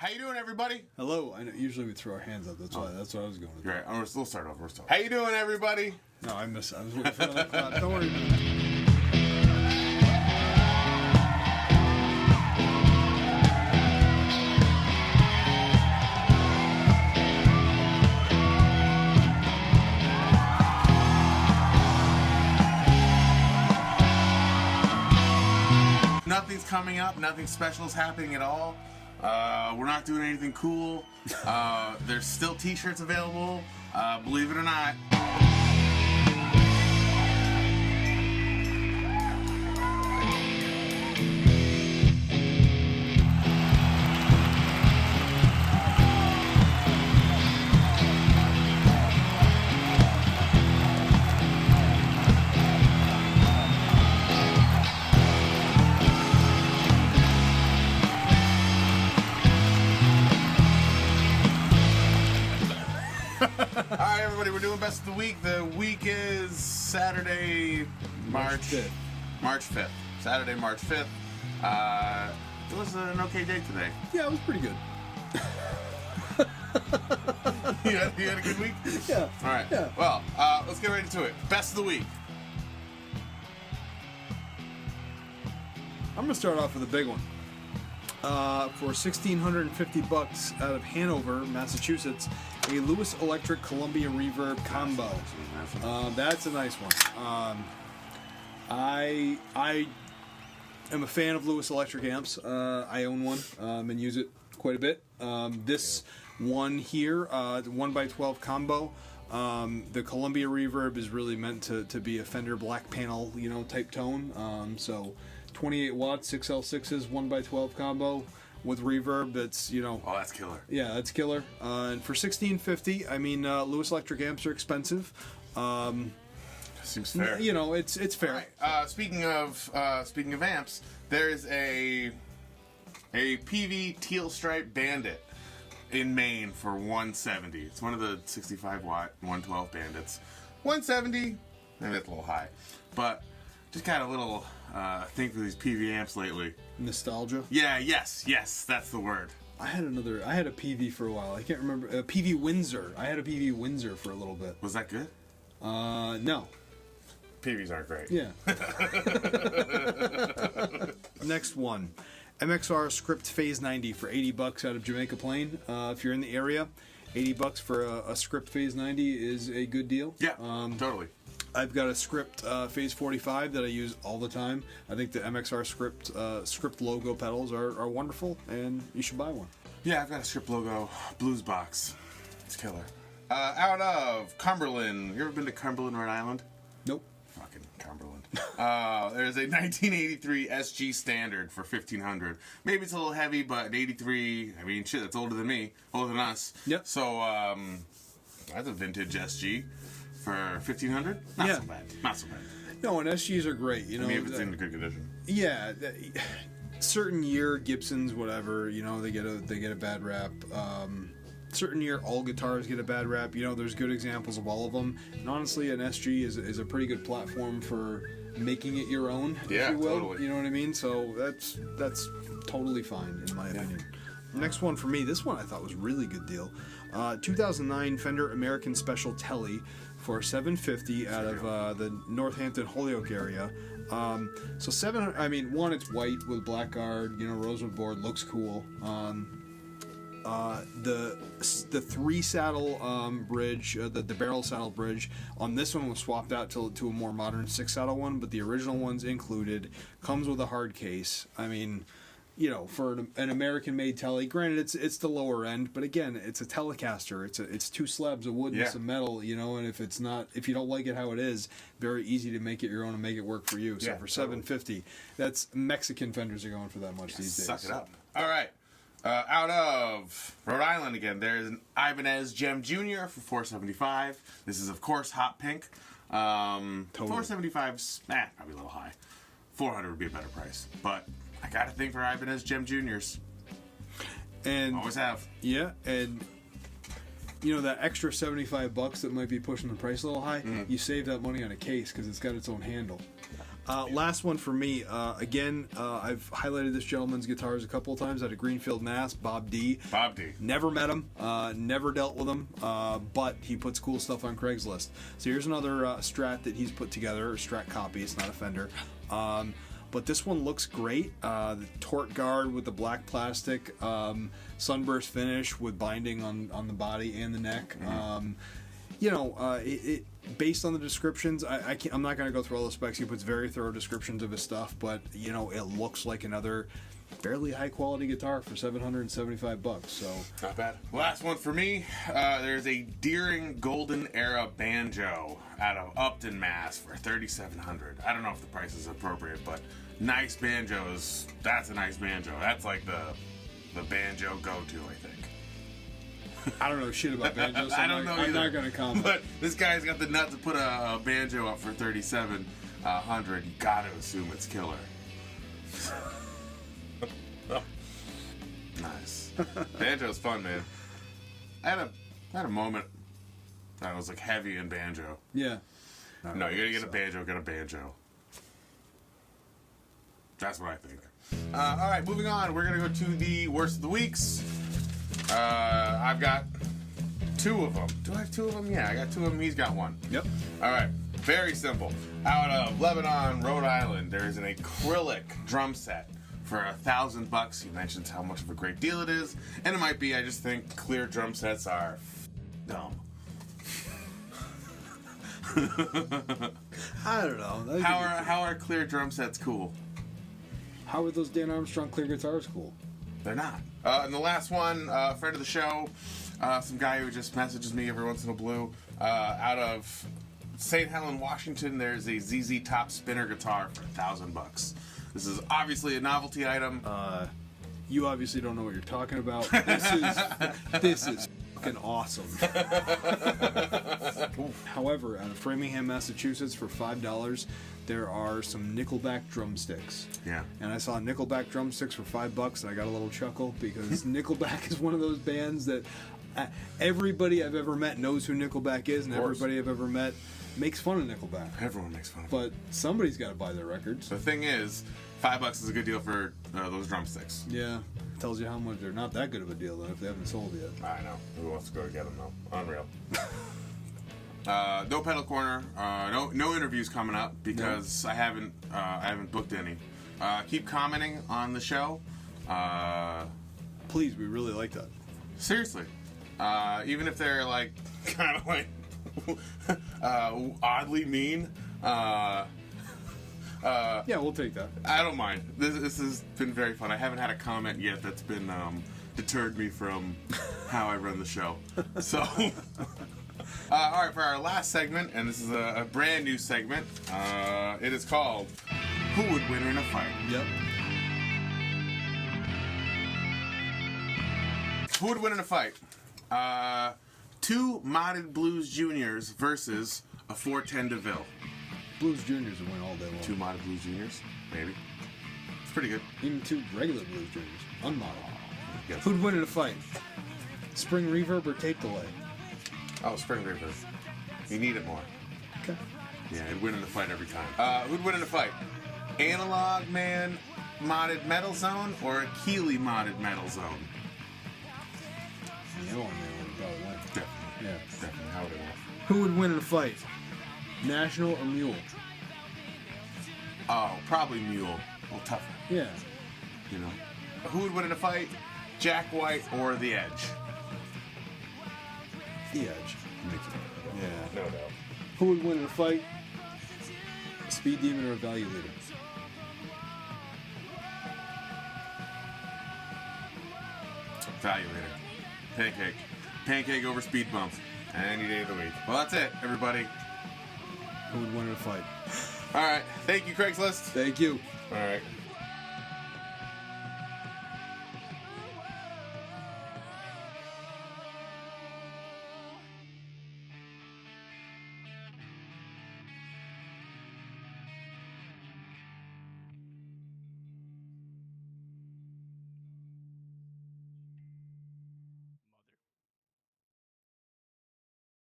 How you doing, everybody? Hello. I know, usually we throw our hands up. That's what I was going with. Right. We'll start over. How you doing, everybody? No, I was waiting for that. Don't worry about it. Nothing's coming up. Nothing special is happening at all. We're not doing anything cool. There's still t-shirts available. Believe it or not. Alright, everybody, we're doing Best of the Week. The week is Saturday, March 5th. Saturday, March 5th. It was an okay day today. Yeah, it was pretty good. You had a good week? Yeah. Alright. Yeah. Well, let's get right into it. Best of the Week. I'm gonna start off with a big one. For $1,650 out of Hanover, Massachusetts, a Lewis Electric Columbia Reverb combo. That's a nice one. I am a fan of Lewis Electric amps. I own one and use it quite a bit. This one here, the 1x12 combo. The Columbia Reverb is really meant to be a Fender black panel, type tone. So 28 watts, 6L6s, 1x12 combo with reverb. That's Oh, that's killer. Yeah, that's killer. And for $1,650, I mean, Lewis Electric amps are expensive. Seems fair. It's fair. Right. Speaking of amps, there's a PV Teal Stripe Bandit in Maine for $170. It's one of the 65 watt 112 Bandits. $170, maybe that's a little high, but just got a little thing for these PV amps lately. Nostalgia. Yeah. Yes. That's the word. I had a PV for a while. I can't remember. PV Windsor. I had a PV Windsor for a little bit. Was that good? No. PVs aren't great. Yeah. Next one. MXR Script Phase 90 for $80 out of Jamaica Plain. If you're in the area, $80 for a Script Phase 90 is a good deal. Yeah, totally. I've got a Script Phase 45 that I use all the time. I think the MXR Script logo pedals are wonderful, and you should buy one. Yeah, I've got a Script logo Blues box. It's killer. Out of Cumberland. You ever been to Cumberland, Rhode Island? Nope. Fucking Cumberland. There's a 1983 SG Standard for $1,500. Maybe it's a little heavy, but an 83, I mean, shit, that's older than me, older than us. Yep. So, that's a vintage SG for $1,500. Not so bad. Not so bad. No, and SGs are great. I mean, if it's in good condition. Yeah. Certain year Gibsons, whatever, they get a bad rap. Certain year all guitars get a bad rap. There's good examples of all of them. And honestly, an SG is a pretty good platform for making it your own, if you will. Totally. You know what I mean? So that's totally fine in my opinion. Next one for me, this one I thought was a really good deal. 2009 Fender American Special Telly for $750 out of the Northampton Holyoke area. So 700. I mean, one, it's white with blackguard. Rosewood board, looks cool. The three saddle bridge, the barrel saddle bridge on this one was swapped out to a more modern six saddle one, but the original one's included. Comes with a hard case. I mean, for an American made telly, granted it's the lower end, but again, it's a Telecaster. It's two slabs of wood and some metal. And if you don't like it how it is, very easy to make it your own and make it work for you. So for $750, that's Mexican Fenders are going for that much these days. Suck it up. All right. Out of Rhode Island again, there's an Ibanez Gem Jr. for $475. This is, of course, hot pink. Totally. $475's probably a little high. $400 would be a better price. But I got a thing for Ibanez Gem Juniors. And always have. Yeah, and that extra $75 that might be pushing the price a little high, you save that money on a case because it's got its own handle. Last one for me. Again, I've highlighted this gentleman's guitars a couple of times out of Greenfield, Mass. Bob D. Bob D. Never met him, never dealt with him, but he puts cool stuff on Craigslist. So here's another Strat that he's put together, a Strat copy. It's not a Fender. But this one looks great. The Tort Guard with the black plastic, sunburst finish with binding on the body and the neck. It based on the descriptions, I'm not going to go through all the specs. He puts very thorough descriptions of his stuff, but it looks like another fairly high quality guitar for $775. So not bad. Last one for me. There's a Deering Golden Era banjo out of Upton, Mass. for $3,700. I don't know if the price is appropriate, but nice banjos. That's a nice banjo. That's like the banjo go-to, I think. I don't know shit about banjos. So I don't know either. I'm not going to comment. But this guy's got the nut to put a banjo up for $3,700. You gotta assume it's killer. Nice. Banjo's fun, man. I had a moment that was like heavy in banjo. Yeah. No, you gotta get a banjo, get a banjo. That's what I think. All right, moving on. We're gonna go to the worst of the weeks. I've got two of them. Do I have two of them? Yeah, I got two of them. He's got one. Yep. All right. Very simple. Out of Lebanon, Rhode Island, there is an acrylic drum set for $1,000. He mentions how much of a great deal it is, and it might be. I just think clear drum sets are dumb. I don't know. How are clear drum sets cool? How are those Dan Armstrong clear guitars cool? They're not. And the last one, friend of the show, some guy who just messages me every once in a blue, out of St. Helen, Washington, there's a ZZ Top spinner guitar for $1,000. This is obviously a novelty item. You obviously don't know what you're talking about. This is fucking awesome. However, out of Framingham, Massachusetts, for $5, there are some Nickelback drumsticks. Yeah. And I saw Nickelback drumsticks for $5, and I got a little chuckle because Nickelback is one of those bands that everybody I've ever met knows who Nickelback is, and everybody I've ever met makes fun of Nickelback. Everyone makes fun of it. But somebody's got to buy their records. The thing is, $5 is a good deal for those drumsticks. Yeah. Tells you how much they're not that good of a deal, though, if they haven't sold yet. I know. Who wants to go to get them, though? Unreal. No pedal corner. No interviews coming up because I haven't booked any. Keep commenting on the show. Please, we really like that. Seriously. Even if they're like kind of like oddly mean. Yeah, we'll take that. I don't mind. This has been very fun. I haven't had a comment yet that's been deterred me from how I run the show. So, all right, for our last segment, and this is a brand new segment. It is called "Who Would Win in a Fight?" Yep. Who would win in a fight? Two modded Blues Juniors versus a 410 DeVille. Blues Juniors would win all day long. Two modded Blues Juniors, maybe. It's pretty good. Even two regular Blues Juniors, unmodded. Yes. Who'd win in a fight? Spring reverb or tape delay? Oh, spring reverb. You need it more. Okay. Yeah, it'd win in the fight every time. Who'd win in a fight? Analog Man modded Metal Zone or a Keeley modded Metal Zone? The Analog Man would probably win. Definitely. Yeah. Definitely. How would it win? Who would win in a fight? National or Mule? Oh, probably Mule. A little tougher, Yeah. you know. Who would win in a fight? Jack White or The Edge? The Edge. Yeah. No doubt. Who would win in a fight? Speed Demon or a Value Leader? Value Leader. Pancake. Pancake over Speed Bump. Any day of the week. Well, that's it, everybody. Who would win in a fight? All right. Thank you, Craigslist. Thank you. All right.